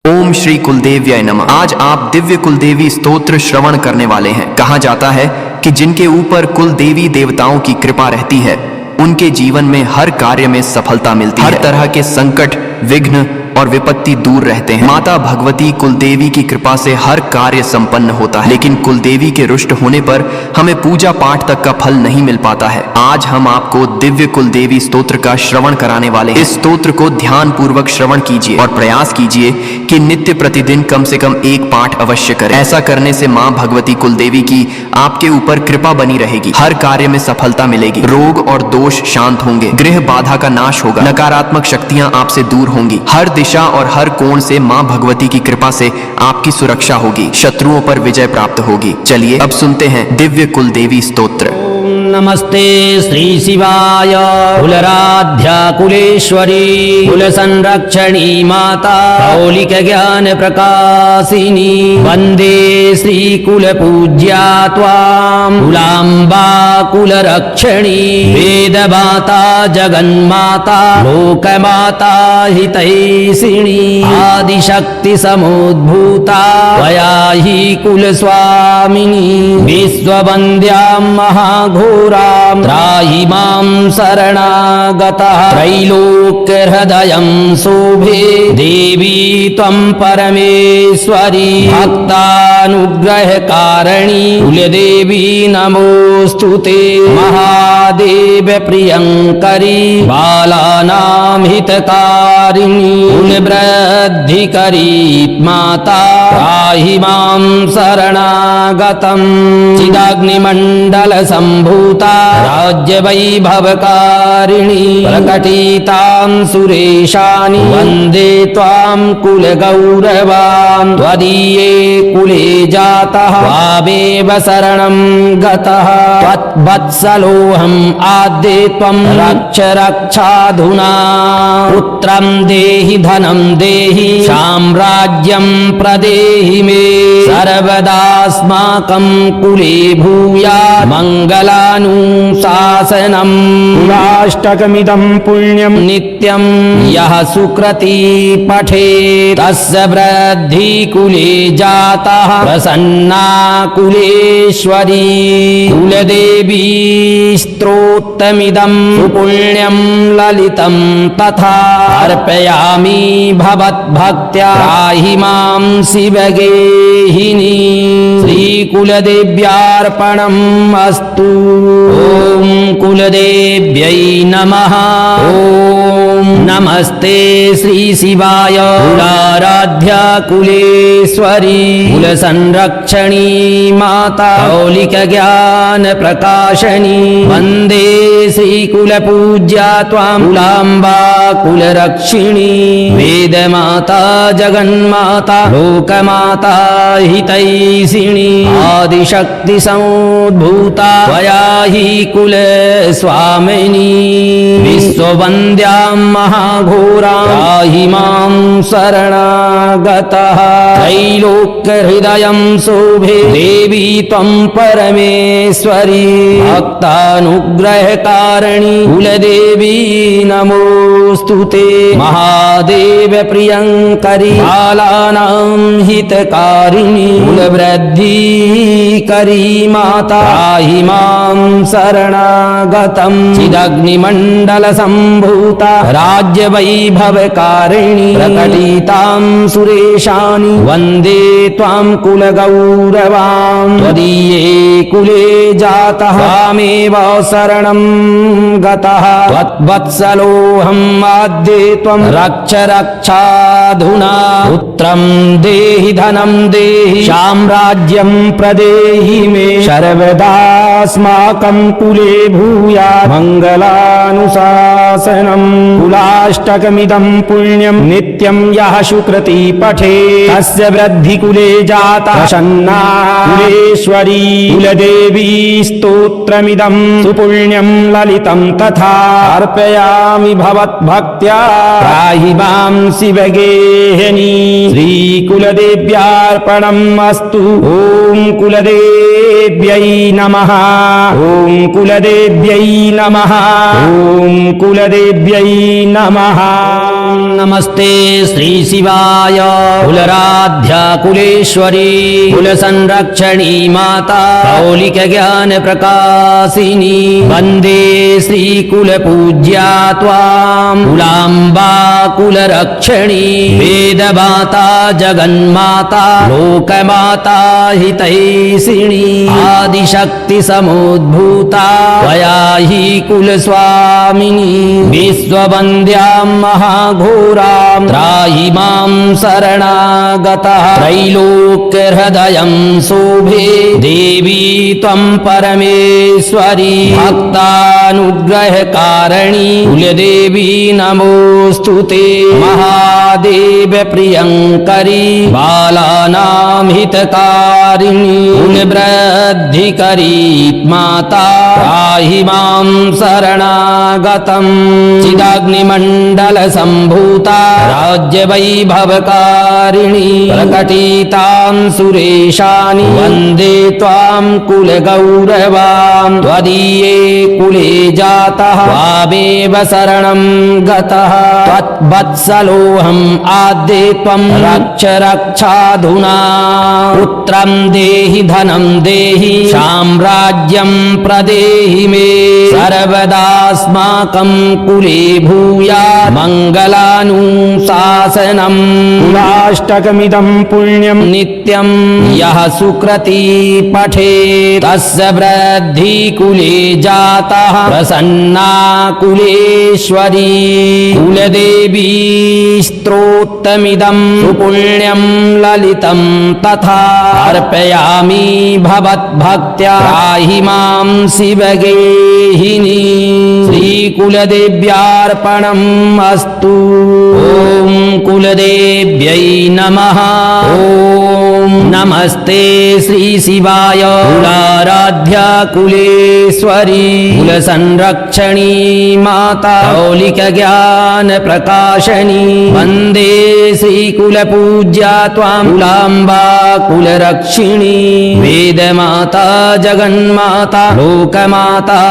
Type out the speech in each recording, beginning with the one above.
ओम श्री कुलदेव्याय नमः। आज आप दिव्य कुलदेवी स्तोत्र श्रवण करने वाले हैं। कहा जाता है कि जिनके ऊपर कुल देवी देवताओं की कृपा रहती है उनके जीवन में हर कार्य में सफलता मिलती है, हर तरह के संकट, विघ्न और विपत्ति दूर रहते हैं। माता भगवती कुलदेवी की कृपा से हर कार्य संपन्न होता है, लेकिन कुलदेवी के रुष्ट होने पर हमें पूजा पाठ तक का फल नहीं मिल पाता है। आज हम आपको दिव्य कुलदेवी स्तोत्र का श्रवण कराने वाले हैं। इस स्तोत्र को ध्यान पूर्वक श्रवण कीजिए और प्रयास कीजिए कि नित्य प्रतिदिन कम से कम एक पाठ अवश्य करें। ऐसा करने से माँ भगवती कुलदेवी की आपके ऊपर कृपा बनी रहेगी, हर कार्य में सफलता मिलेगी, रोग और दोष शांत होंगे, गृह बाधा का नाश होगा, नकारात्मक शक्तियां आपसे दूर होंगी, हर दिशा और हर कोण से मां भगवती की कृपा से आपकी सुरक्षा होगी, शत्रुओं पर विजय प्राप्त होगी। चलिए अब सुनते हैं दिव्य कुलदेवी स्तोत्र। नमस्ते श्री शिवाय कुलराध्या कुलेश्वरी कुल संरक्षणी माता मौलिक ज्ञान प्रकाशिनी वंदे श्री कुल पूज्या त्वां कुलाम्बा कुल रक्षणी वेद माता जगन्माता लोकमाता हितैषिणी आदिशक्ति समुद्भूता त्वया हि कुल स्वामिनी विश्ववन्द्यां महाघोरां त्राहि मां शरणागतः त्रैलोक्य हृदयं शोभे देवी त्वं परमेश्वरी भक्तानुग्रहकारिणी कुलदेवी नमोस्तुते महादेव प्रियंकरी बालानां हितकारिणी कुलवृद्धिकरी माता त्राहि मां शरणागतं चिदाग्निमण्डल सम्भूता राज्य वैभवकारिणी प्रकटितां सुरेशानि वन्दे त्वां कुलगौरवां त्वदीये कुले जातः त्वामेव शरणं गतः त्वद्वत्सलोऽहम् आद्ये त्वं रक्ष रक्षाधुना पुत्रं देहि धनं देहि साम्राज्यं प्रदेहि मे सर्वदास्माकं कुले भूयात् मङ्गलानुशासनम् कुलाष्टकमिदं पुण्यं नित्यं यः सुकृती पठेत् तस्य वृद्धि कुले जातः प्रसन्ना कुलेश्वरी कुलदेवी स्तोत्रमिदं सुपुण्यं ललितं तथा अर्पयामि भवद्भक्त्या त्राहि मां शिवगेहिनी श्रीकुलदेव्यार्पणम् अस्तु। ओम कुलदेव्यै नमः। ओम नमस्ते श्री शिवाय कुलाराध्या कुलेश्वरी कुल संरक्षणी माता मौलिक ज्ञान प्रकाशनी वंदे श्री कुल पूज्या त्वां कुलाम्बा कुल रक्षिणी वेद माता जगन्माता लोकमाता हितैषिणी आदिशक्ति समुद्भूता त्वया हि कुल स्वामिनी विश्ववन्द्यां महाघोरां त्राहि मां शरणागतः त्रैलोक्य हृदयं शोभे देवी त्वं परमेश्वरी भक्तानुग्रहकारिणी कुलदेवी नमोस्तुते महादेव प्रियंकरी बालानां हितकारिणी कुलवृद्धिकरी माता त्राहि मां शरणागतं चिदग्निमण्डल सम्भूता राज्य वैभवकारिणी प्रकटितां सुरेशानि वन्दे त्वां कुलगौरवां त्वदीये कुले जातः त्वामेव शरणं गतः त्वद्वत्सलोऽहम् आद्ये त्वं रक्ष रक्षाधुना पुत्रं देहि धनं देहि साम्राज्यं प्रदेहि मे सर्वदास्माकं कुले भूयात् मङ्गलानुशासनम् कुलाष्टकमिदं पुण्यं नित्यं यः सुकृती पठेत् तस्य वृद्धि कुले जातः प्रसन्ना कुलेश्वरी कुलदेवी स्तोत्रमिदं सुपुण्यं ललितं तथा अर्पयामि भवद्भक्त्या त्राहि मां शिवगेहिनी श्रीकुल कुलदेव्यार्पणम् अस्तु। ॐ कुलदेव्यै नमः। ॐ कुलदेव्यै नमः। ॐ कुलदेव्यै नमः। नमस्ते श्री शिवाय। कुलराध्या कुलेश्वरी कुलसंरक्षणी माता कौलिक ज्ञान प्रकाशिनी वन्दे श्री कुलपूज्या त्वां कुलाम्बा कुलरक्षणी वेदमाता जगन्माता लोकमाता हितैषिणी आदिशक्ति समुद्भूता त्वया हि कुलस्वामिनी विश्ववन्द्यां महाघोरां त्राहि मां शरणागतः त्रैलोक्यहृदयं शोभे देवी त्वं परमेश्वरी भक्तानुग्रहकारिणी कुलदेवी नमोऽस्तु ते। महादेव प्रियङ्करी बालानां हितकारिणी कुलवृद्धिकरी माता त्राहि मां शरणागतम्। चिदाग्निमण्डल सम्भूता राज्यवैभवकारिणी प्रकटितां सुरेशानि वन्दे त्वां कुलगौरवां। त्वदीये कुले जातः त्वामेव शरणं गतः त्वद्वत्सलोऽहम् आद्ये त्वं रक्ष रक्षाधुना। पुत्रं देहि धनं देहि साम्राज्यं प्रदेहि मे सर्वदास्माकं कुले भूयात् मङ्गलानुशासनम्। कुलाष्टकमिदं पुण्यं नित्यं यः सुकृती पठेत् तस्य वृद्धि कुले जातः प्रसन्ना कुलेश्वरी। कुलदेवी स्तोत्रमिदं सुपुण्यं ललितं तथा अर्पयामि भवद्भक्त्या त्राहि मां शिवगेहिनी। श्रीकुलदेव्यार्पणम् अस्तु। ॐ कुलदेव्यै नमः। ॐ नमस्ते श्री शिवाय। कुलाराध्या कुलेश्वरी कुलसंरक्षणी माता कौलिक ज्ञान प्रकाशनी वन्दे श्रीकुलपूज्या त्वां कुलाम्बा कुलरक्षिणी वेदमाता जगन्माता लोकमाता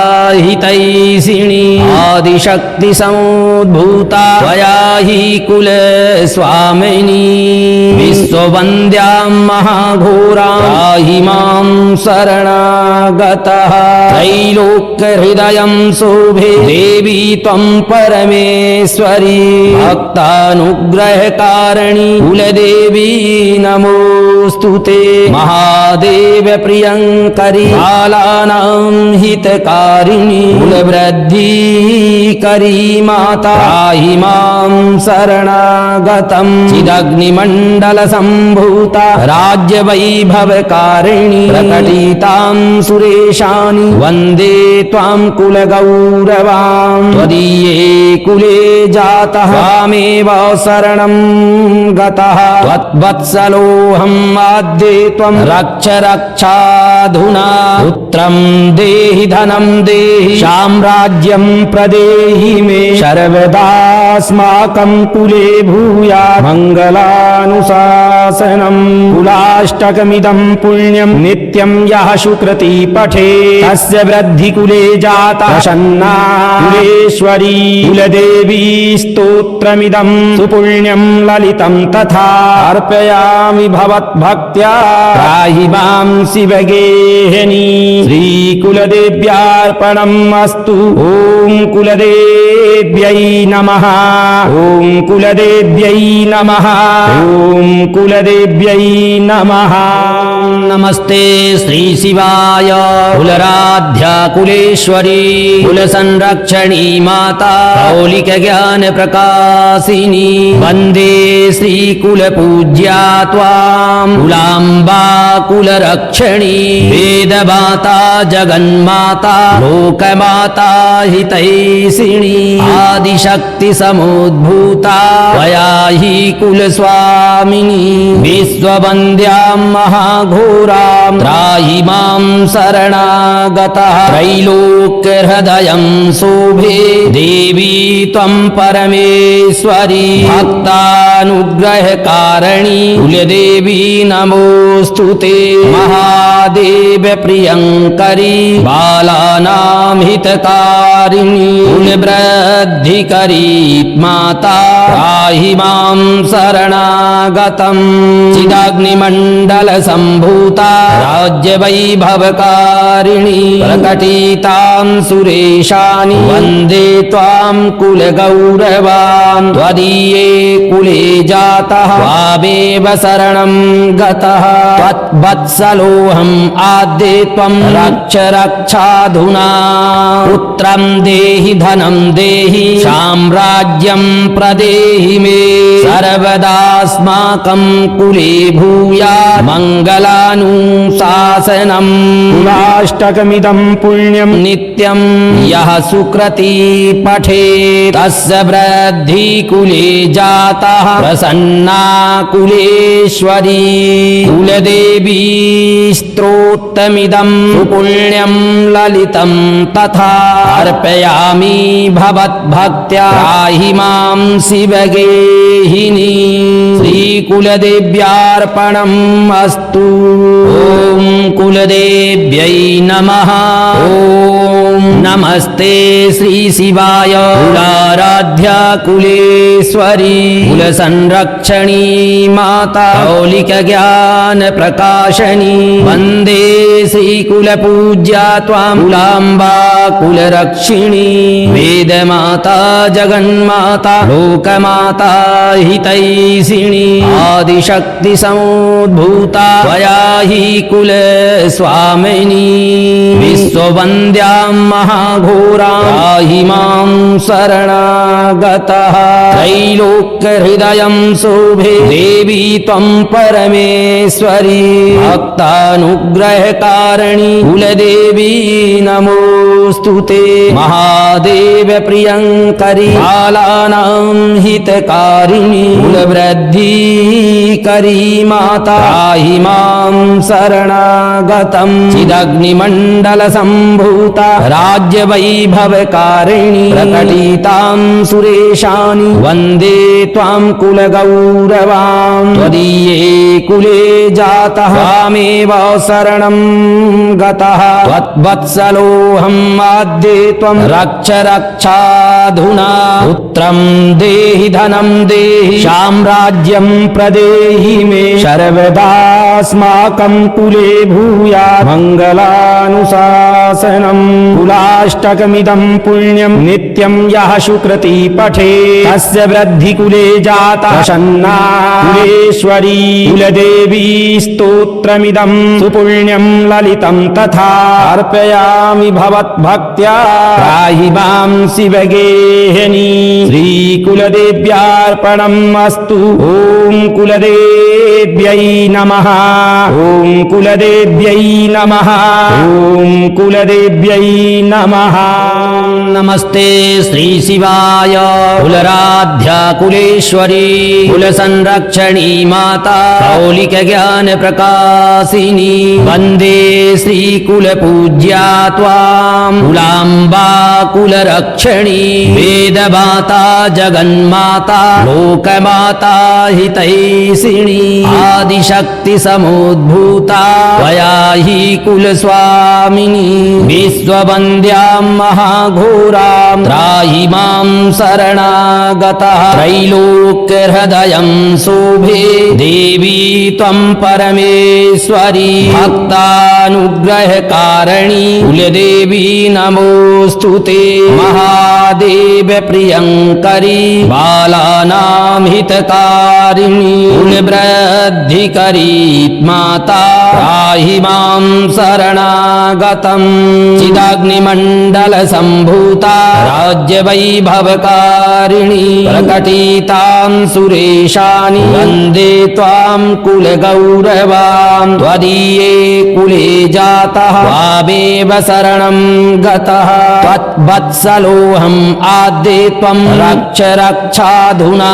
हितैषिणी आदिशक्ति समुद्भूता त्वया हि कुलस्वामिनी विश्ववन्द्यां महाघोरां त्राहि मां शरणागतः त्रैलोक्यहृदयं शोभे देवी त्वं परमेश्वरी भक्तानुग्रहकारिणी कुलदेवी नमोऽस्तु ते। महादेव प्रियङ्करी बालानां हितकारिणी कुलवृद्धिकरी माता त्राहि मां शरणागतम्। चिदग्निमण्डल सम्भूता राज्यवैभवकारिणी प्रकटितां सुरेशानि वन्दे त्वां कुलगौरवां। त्वदीये कुले जातः त्वामेव शरणं गतः त्वद्वत्सलोऽहम् आद्ये त्वं रक्ष रक्षाधुना। पुत्रं देहि धनं देहि साम्राज्यं प्रदेहि मे सर्वदास्माकं कुले भूयात् मङ्गलानुशासनम्। कुलाष्टकमिदं पुण्यं नित्यं यः सुकृती पठेत् तस्य वृद्धि कुले जाता प्रसन्ना कुलेश्वरी। कुलदेवी स्तोत्रमिदं सुपुण्यं ललितं तथा अर्पयामि भवद्भक्त्या त्राहि मां शिवगेहिनी। श्रीकुलदेव्यार्पणम् अस्तु। ॐ कुलदेव्यै नमः। ॐ कुलदेव्यै नमः। ॐ कुलदेव्यै नमः। नमस्ते श्री शिवाय। कुलराध्या कुलेश्वरी कुलसंरक्षणी माता कौलिक ज्ञान प्रकाशिनी वन्दे श्री कुलपूज्या त्वां कुलाम्बा कुलरक्षणी वेदमाता जगन्माता लोकमाता हितैषिणी आदिशक्ति समुद्भूता त्वया हि कुलस्वामिनी विश्ववन्द्यां महाघोरां त्राहि मां शरणागतः त्रैलोक्यहृदयं शोभे देवी त्वं परमेश्वरी भक्तानुग्रहकारिणी कुलदेवी नमोऽस्तुते महादेव प्रियङ्करी बालानां हितकारिणी कुलवृद्धिकरी माता त्राहि मां शरणागतम् चिदाग्निमण्डल सम्भूता राज्यवैभवकारिणी प्रकटितां सुरेशानि वन्दे त्वां कुलगौरवां त्वदीये कुले जातः त्वामेव शरणं गतः त्वत्वत्सलोऽहम् आद्ये त्वं रक्ष रक्षाधुना पुत्रं देहि धनं देहि साम्राज्यं प्रदेहि मे सर्वदास्माकं कुले भूयात् मङ्गलानुशासनम् कुलाष्टकमिदं पुण्यं नित्यं यः सुकृती पठेत् तस्य वृद्धि कुले जातः प्रसन्ना कुलेश्वरी कुलदेवी स्तोत्रमिदं सुपुण्यं ललितं तथा अर्पयामि भवद्भक्त्या त्राहि मां शिवगेहिनी श्रीकुलदेव्यार्पणम् अस्तु ॐ कुलदेव्यै नमः ॐ नमस्ते श्रीशिवाय कुलाराध्या कुलेश्वरी कुलसंरक्षणी माता मौलिकज्ञानप्रकाशनी वन्दे श्रीकुलपूज्या त्वां कुलाम्बा कुलरक्षिणी वेदमाता जगन्माता लोकमाता हितैषिणी आदिशक्ति समुद्भूता त्वया हि कुलस्वामिनी विश्ववन्द्यां महाघोरां त्राहि मां शरणागतः त्रैलोक्यहृदयं शोभे देवी त्वं परमेश्वरी भक्तानुग्रहकारिणी कुलदेवी नमोऽस्तुते महादेव प्रियङ्करी बालानां हितकारिणी कुलवृद्धिकरी माता त्राहि मां शरणागतम् चिदग्निमण्डल सम्भूता राज्यवैभवकारिणी प्रकटितां सुरेशानि वन्दे त्वां कुलगौरवां त्वदीये कुले जातः त्वामेव शरणं गतः त्वत्वत्सलोऽहम् आद्ये त्वं रक्ष रक्षाधुना पुत्रं देहि धनं देहि साम्राज्यं प्रदेहि मे सर्वदास्माकं कुले भूयात् मङ्गलानुशासनम् कुलाष्टकमिदं पुण्यं नित्यं यः सुकृती पठेत् तस्य वृद्धि कुले जाता प्रसन्ना कुलेश्वरी कुलदेवी स्तोत्रमिदं सुपुण्यं ललितं तथा अर्पयामि भवद्भक्त्या त्राहि मां शिवगेहिनी श्रीकुलदेव्यार्पणम् अस्तु ॐ कुलदेव्यै नमः ॐ कुलदेव्यै नमः ॐ कुलदेव्यै नमः नमस्ते श्रीशिवाय कुलराध्या कुलेश्वरी कुलसंरक्षणी माता मौलिकज्ञानप्रकाशिनी वन्दे श्रीकुलपूज्या त्वां कुलाम्बा कुलरक्षणी वेदमाता जगन्माता लोकमाता हितैषिणी आदिशक्ति समुद्भूता त्वया हि कुलस्वामिनी विश्ववन्द्यां महाघोरां त्राहि मां शरणागतः त्रैलोक्यहृदयं शोभे देवी त्वं परमेश्वरी भक्तानुग्रहकारिणी कुलदेवी नमोऽस्तुते महादेव प्रियङ्करी बालानां हितकारिणी कुलवृद्धिकरी माता त्राहि मां शरणागतम् चिदाग्निमण्डल सम्भूता राज्यवैभवकारिणी प्रकटितां सुरेशानि वन्दे त्वां कुलगौरवां त्वदीये कुले जातः त्वामेव शरणं गतः त्वद्वत्सलोऽहम् आद्ये त्वं रक्ष रक्षाधुना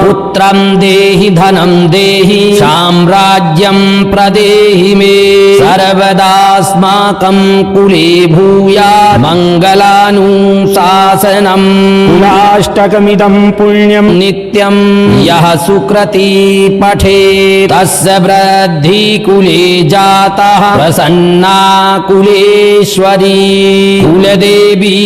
पुत्रं देहि धनं देहि साम्राज्यं प्रदेहि मे सर्वदास्माकं कुले भूयात् मङ्गलानुशासनम् कुलाष्टकमिदं पुण्यं नित्यं यः सुकृती पठेत् तस्य वृद्धि कुले जातः प्रसन्ना कुलेश्वरी कुलदेवी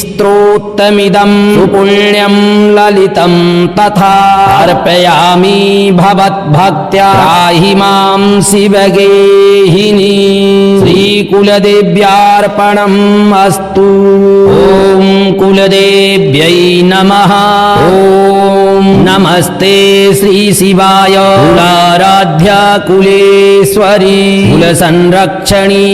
स्तोत्रमिदं सुपुण्यं ललितं तथा अर्पयामि भवद्भक्त्या त्राहि मां शिवगेहिनी श्रीकुलदेव्यार्पणम् अस्तु। ॐ कुलदेव्यै नमः। ॐ नमस्ते श्रीशिवाय कुलाराध्या कुलेश्वरी कुलसंरक्षणी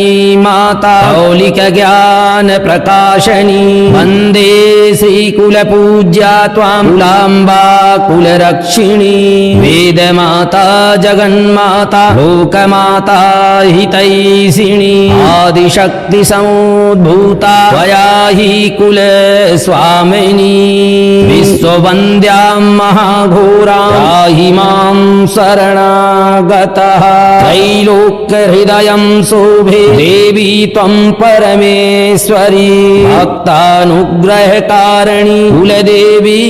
माता मौलिकज्ञान प्रकाशनी वन्दे श्रीकुलपूज्या त्वां कुलाम्बा कुलरक्षिणी वेदमाता जगन्माता लोकमाता हितैषिणी आदिशक्ति समुद्भूता त्वया हि कुलस्वामिनी विश्ववन्द्यां महाघोरां त्राहि मां शरणागतः त्रैलोक्यहृदयं शोभे देवी त्वं परमेश्वरी भक्तानुग्रहकारिणी कुलदेवी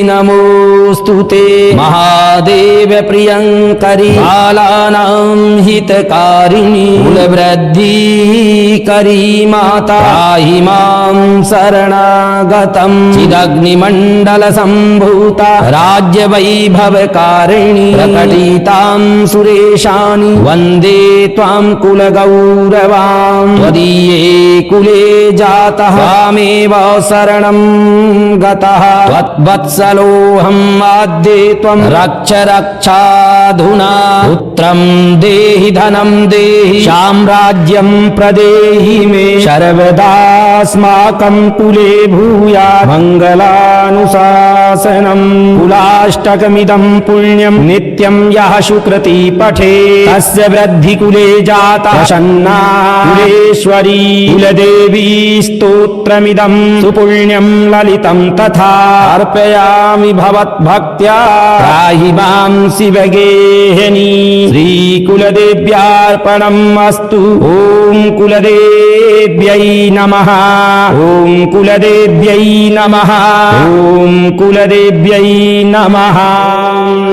नमोऽस्तुते महादेव प्रियङ्करी बालानां हितकारिणी कुलवृद्धिकरी माता त्राहि मां शरणागतं चिदग्निमण्डल सम्भूता राज्यवैभवकारिणी प्रकटितां सुरेशानि वन्दे त्वां कुलगौरवां त्वदीये कुले जातः त्वामेव शरणं गतः त्वद्वत्सलोऽहम् आद्ये त्वं रक्ष रक्षाधुना पुत्रं देहि धनं देहि साम्राज्यं प्रदेहि मे सर्वदास्माकं कुले भूयात् मङ्गलानुशासनम् कुलाष्टकमिदं पुण्यं नित्यं यः सुकृती पठेत् तस्य वृद्धि कुले जाता प्रसन्ना कुलेश्वरी कुलदेवी स्तोत्रमिदं सुपुण्यं ललितं तथा अर्पयामि भवद्भक्त्या त्राहि मां शिवगेहिनी श्रीकुलदेव्यार्पणम् अस्तु। ॐ कुलदेव्यै नमः। ॐ कुलदेव्यै नमः। ॐ कुलदेव्यै नमः।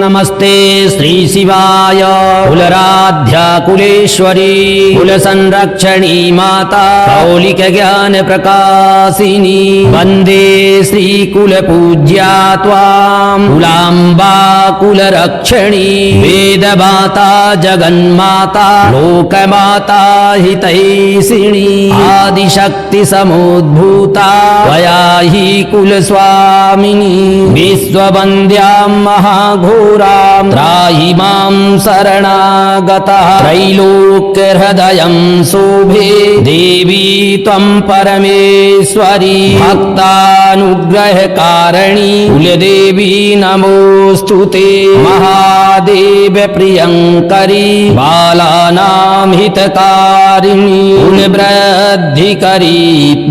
नमस्ते श्रीशिवाय कुलराध्या कुलेश्वरी कुलसंरक्षणी माता मौलिकज्ञान प्रकाशिनी वन्दे श्रीकुलपूज्या त्वां कुलाम्बा कुलरक्षणी वेदमाता जगन्माता लोकमाता हितैषिणी आदिशक्ति समुद्भूता त्वया हि कुलस्वामिनी विश्ववन्द्यां महाघोरां त्राहि मां शरणागतः त्रैलोक्यहृदयं शोभे देवी त्वं परमेश्वरी भक्तानुग्रहकारिणी कुलदेवी नमोऽस्तुते महादेव प्रियङ्करी बालानां हितकारिणी कुलवृद्धिकरी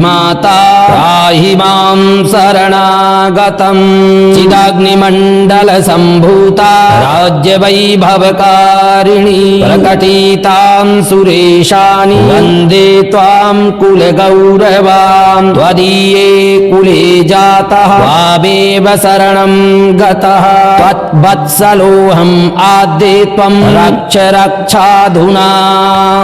माता त्राहि मां शरणागतं चिदग्निमण्डल सम्भूता राज्यवैभवकारिणी प्रकटितां सुरेशानि वन्दे त्वां कुलगौरवां त्वदीये कुले जातः त्वामेव शरणं गतः त्वद्वत्सलोऽहम् आद्ये त्वं रक्ष रक्षाधुना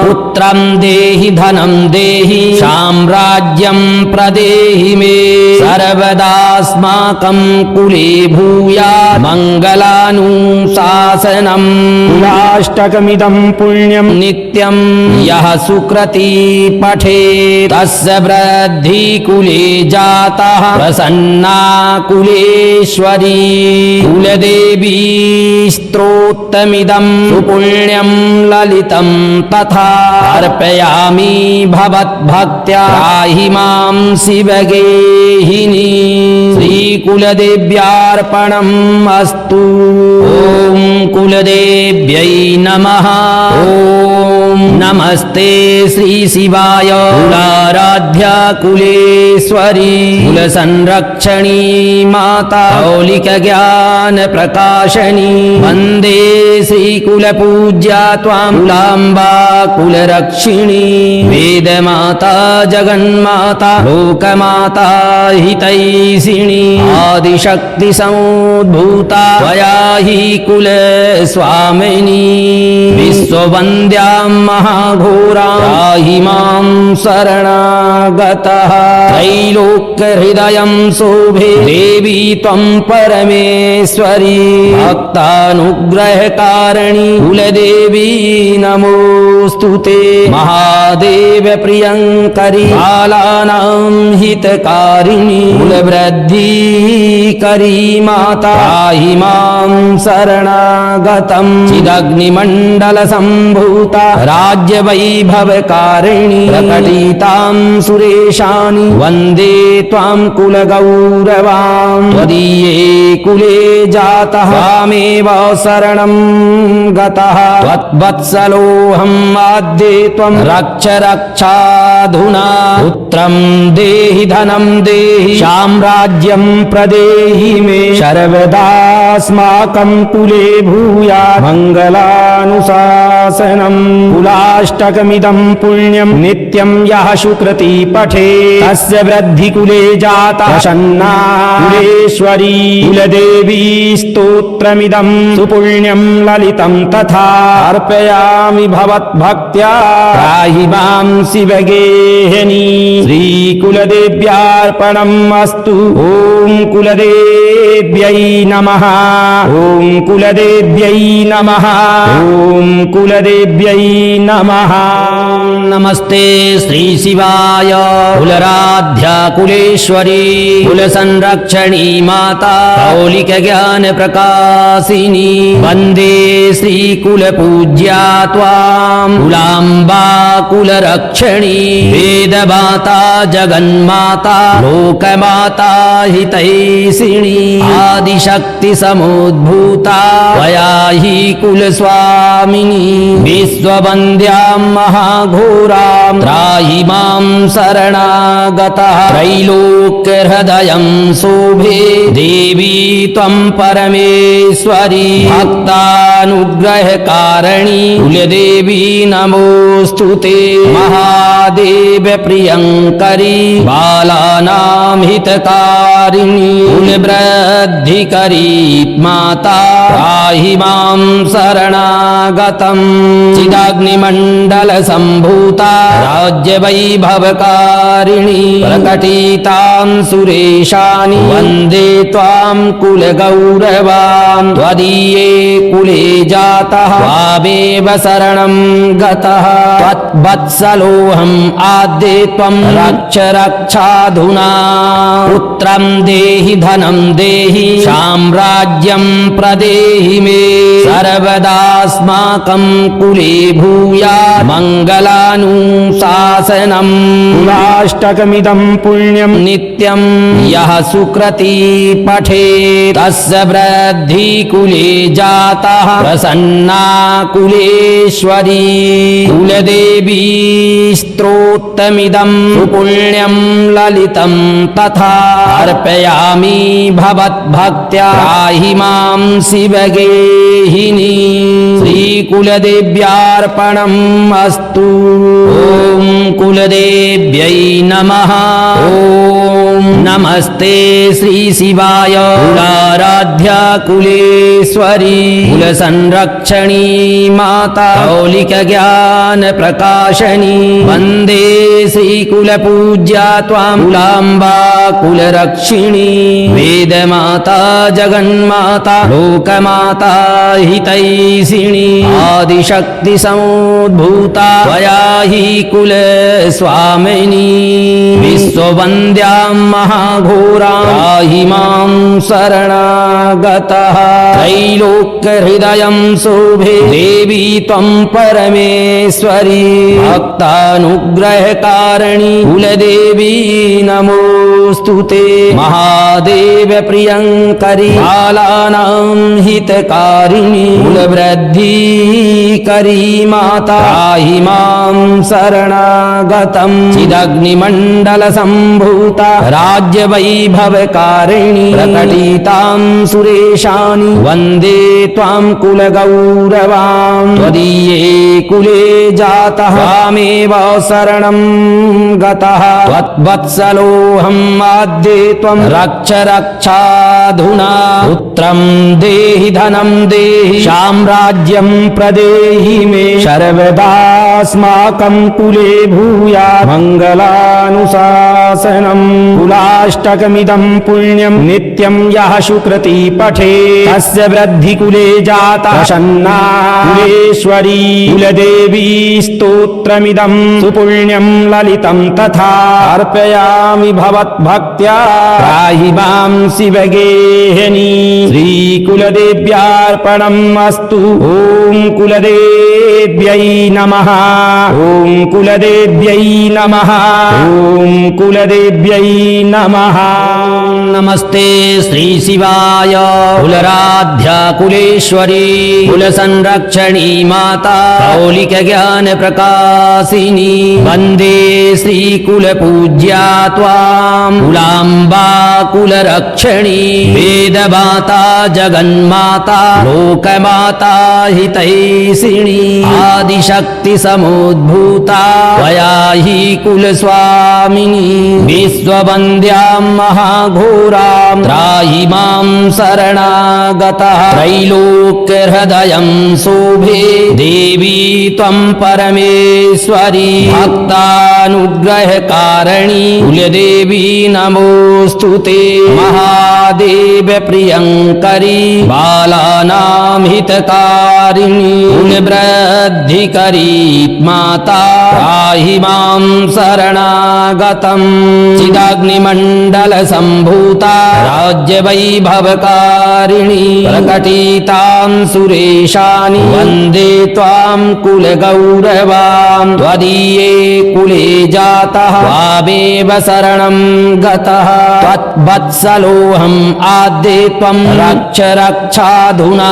पुत्रं देहि धनं देहि साम्राज्यं प्रदेहि मे सर्वदास्माकं कुले भूयात् मङ्गलानुशासनम् कुलाष्टकमिदं पुण्यं नित्यं यः सुकृती पठेत् तस्य वृद्धि कुले जातः प्रसन्ना कुलेश्वरी कुलदेवी स्तोत्रमिदं सुपुण्यं ललितं तथा अर्पयामि भवद्भक्त्या त्राहि मां शिवगेहिनी श्रीकुलदेव्यार्पणम् कुलदेव्यार्पणम् अस्तु। ॐ कुलदेव्यै नमः। ॐ नमस्ते श्री शिवाय कुलाराध्या कुलेश्वरी कुलसंरक्षणी माता मौलिक ज्ञान प्रकाशनी वंदे श्री कुलपूज्या त्वां कुलाम्बा कुलरक्षिणी वेद माता जगन्माता लोकमाता हितैषिणी आदिशक्ति समुद्भूता त्वया हि कुलस्वामिनी विश्ववन्द्यां महाघोरां त्राहि मां शरणागतः त्रैलोक्यहृदयं शोभे देवी त्वं परमेश्वरी भक्तानुग्रहकारिणी कुलदेवी नमोऽस्तुते महादेव प्रियङ्करी बालानां हितकारिणी कुलवृद्धिकरी माता त्राहि मां शरणागतं चिदग्निमण्डल सम्भूता राज्यवैभवकारिणी प्रकटितां सुरेशानि वन्दे त्वां कुलगौरवां त्वदीये कुले जातः त्वामेव शरणं गतः त्वद्वत्सलोऽहम् आद्ये त्वं रक्ष रक्षाधुना पुत्रं देहि धनं देहि साम्राज्यं प्रदेहि मे सर्वदास्माकं कुले भूयात् मङ्गलानुशासनं कुलाष्टकमिदं पुण्यं नित्यं यः सुकृती पठे तस्य वृद्धि कुले जाता प्रसन्ना कुलेश्वरी कुलदेवी स्तोत्रमिदं सुपुण्यं ललितं तथा अर्पयामि भवद्भक्त्या त्राहि मां शिवगेहिनी श्रीकुलदेव्यार्पणम् अस्तु। ॐ कुलदेव्यै नमः। ॐ कुलदेव्यै नमः। ॐ कुलदेव्यै नमः। नमस्ते श्री शिवाय कुलराध्या कुलेश्वरी कुलसंरक्षणी माता मौलिक ज्ञान प्रकाशिनी वंदे श्री कुलपूज्या त्वां कुलाम्बा कुलरक्षणी वेदमाता जगन्माता लोकमाता हितैषिणी आदिशक्ति समुद्भूता त्वया हि कुलस्वामिनी विश्ववन्द्यां महाघोरां त्राहि मां शरणागतः त्रैलोक्यहृदयं शोभे देवी त्वं परमेश्वरी भक्तानुग्रहकारिणी कुलदेवी नमोऽस्तुते महादेव प्रियङ्करी बालानां हितकारिणी कुलवृद्धिकरी माता त्राहि मां शरणागतं चिदाग्निमण्डल सम्भूता राज्यवैभवकारिणी प्रकटितां सुरेशानि वन्दे त्वां कुलगौरवां त्वदीये कुले जातः त्वामेव शरणं गतः त्वद्वत्सलोऽहम् आद्ये त्वं रक्ष रक्षाधुना पुत्रं देहि धनं देहि साम्राज्यं प्रदेहि मे सर्वदास्माकं कुले भूयात् मङ्गलानुशासनम् कुलाष्टकमिदं पुण्यं नित्यं यः सुकृती पठेत् तस्य वृद्धि कुले जातः प्रसन्ना कुलेश्वरी कुलदेवी स्तोत्रमिदं सुपुण्यं ललितं तथा अर्पयामि भवद्भक्त्या त्राहि मां शिवगेहिनी श्रीकुलदेव्यार्पणम् अस्तु। ॐ कुलदेव्यै नमः। ॐ नमस्ते श्री शिवाय कुलाराध्या कुलेश्वरी कुलसंरक्षणी माता मौलिक ज्ञान प्रकाशनी वंदे श्री कुलपूज्या त्वां कुलाम्बा कुलरक्षिणी वेद माता जगन्माता लोकमाता हितैषिणी आदिशक्ति समुद्भूता त्वया हि कुलस्वामिनी विश्ववन्द्यां महाघोरां त्राहि मां शरणागतः त्रैलोक्यहृदयं शोभे देवी त्वं परमेश्वरी भक्तानुग्रहकारिणी कुलदेवी नमो स्तुते महादेव प्रियंकरी बालानां हितकारिणी कुलवृद्धिकरी माता त्राहि मां शरणागतं चिदग्निमण्डल सम्भूता राज्यवैभवकारिणी प्रकटितां सुरेशानि वन्दे त्वां कुलगौरवां त्वदीये कुले जातः त्वामेव शरणं गतः त्वद्वत्सलोऽहम् आद्ये त्वं रक्ष रक्षाधुना पुत्रं देहि धनं देहि साम्राज्यं प्रदेहि मे सर्वदास्माकं कुले भूयात् मङ्गलानुशासनं कुलाष्टकमिदं पुण्यं नित्यं यः सुकृती पठेत् तस्य वृद्धिकुले जातः प्रसन्ना कुलेश्वरी कुलदेवी स्तोत्रमिदं सुपुण्यं ललितं तथा अर्पयामि भवद्भक्त्या त्राहि मां शिवगेहिनी श्रीकुलदेव्यार्पणम् अस्तु ॐ कुलदेव्यै नमः ॐ कुलदेव्यै नमः ॐ कुलदेव्यै नमः नमस्ते श्री शिवाय कुलराध्या कुलेश्वरी कुलसंरक्षणी माता मौलिक ज्ञान प्रकाशिनी वन्दे श्री कुलपूज्या त्वां कुलाम्बा कुलरक्षणी वेदमाता जगन्माता लोकमाता हितैषिणी आदिशक्ति समुद्भूता त्वया हि कुलस्वामिनी विश्ववन्द्यां महाघोरां त्राहि मां शरणागतः त्रैलोक्यहृदयं शोभे देवी त्वं परमेश्वरी भक्तानुग्रहकारिणी कुलदेवी नमोऽस्तुते महादेव प्रियंकरी बालानां हितकारिणी कुलवृद्धिकरी माता त्राहि मां शरणागतं चिदाग्निमण्डल सम्भूता राज्यवैभवकारिणी प्रकटितां सुरेशानि वन्दे त्वां कुलगौरवां त्वदीये कुले जातः त्वामेव शरणं गतः त्वद्वत्सलोऽहम् आद्ये त्वं रक्ष रक्षाधुना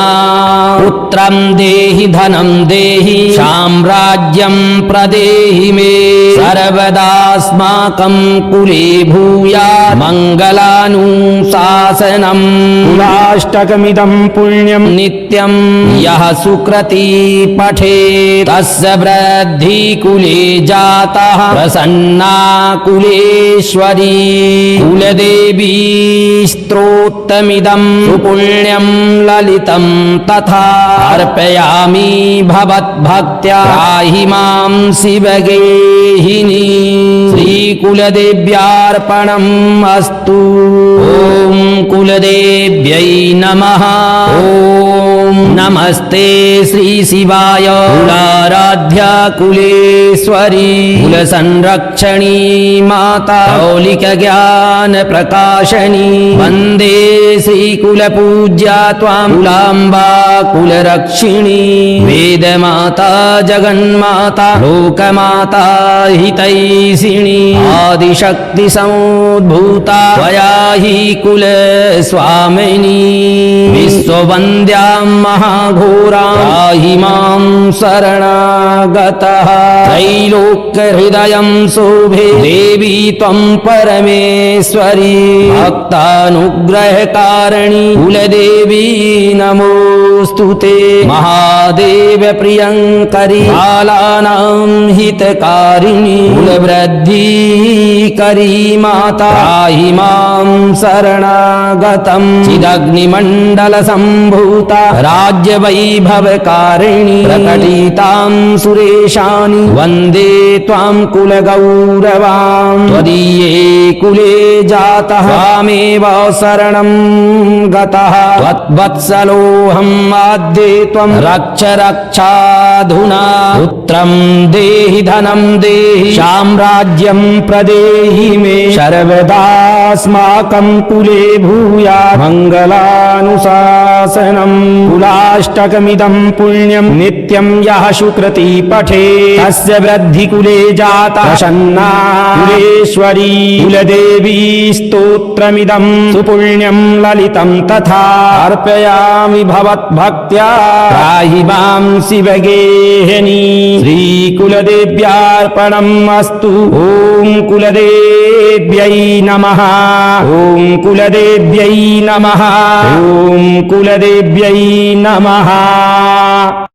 पुत्रं देहि धनं देहि साम्राज्यं प्रदेहि मे सर्वदास्माकं कुले भूयात् मङ्गलानुशासनम् कुलाष्टकमिदं पुण्यं नित्यं यः सुकृती पठेत् तस्य वृद्धिकुले जातः प्रसन्ना कुलेश्वरी कुलदेवी स्तोत्रमिदं सुपुण्यं ललितं तथा अर्पयामि भवद्भक्त्या त्राहि मां शिवगेहिनी श्रीकुलदेव्यार्पणम् अस्तु ॐ कुलदेव्यै नमः ॐ नमस्ते श्री शिवाय कुलाराध्या कुलेश्वरी कुलसंरक्षणी माता मौलिक ज्ञान प्रकाशनी वन्दे श्रीकुलपूज्या त्वां कुलाम्बा कुलरक्षिणी वेदमाता जगन्माता लोकमाता हितैषिणी आदिशक्ति समुद्भूता त्वया हि कुलस्वामिनी विश्ववन्द्यां महाघोरां त्राहि मां शरणागतः त्रैलोक्यहृदयं शोभे देवी त्वं परमेश्वरी भक्तानुग्रहकारिणी कुलदेवी नमोऽस्तुते महादेव प्रियंकरी बालानां हितकारिणी कुलवृद्धिकरी माता त्राहि मां शरणागतं चिदग्निमण्डल सम्भूता राज्यवैभवकारिणी प्रकटितां सुरेशानि वन्दे त्वां कुलगौरवां त्वदीये कुले जातः त्वामेव शरणं गतः त्वद्वत्सलोऽहम् आद्ये त्वं रक्ष रक्षाधुना पुत्रं देहि धनं देहि साम्राज्यं प्रदेहि मे सर्वदास्माकं कुले भूयात् मङ्गलानुशासनं कुलाष्टकमिदं पुण्यं नित्यं यः सुकृती पठेत् तस्य वृद्धिकुले जातः प्रसन्ना कुलेश्वरी कुलदेवी कुलदेवी स्तोत्रमिदं सुपुण्यं ललितं तथा अर्पयामि भवद्भक्त्या त्राहि मां शिवगेहिनी श्रीकुलदेव्यार्पणम् अस्तु ॐ कुलदेव्यै नमः ॐ कुलदेव्यै नमः ॐ कुलदेव्यै नमः।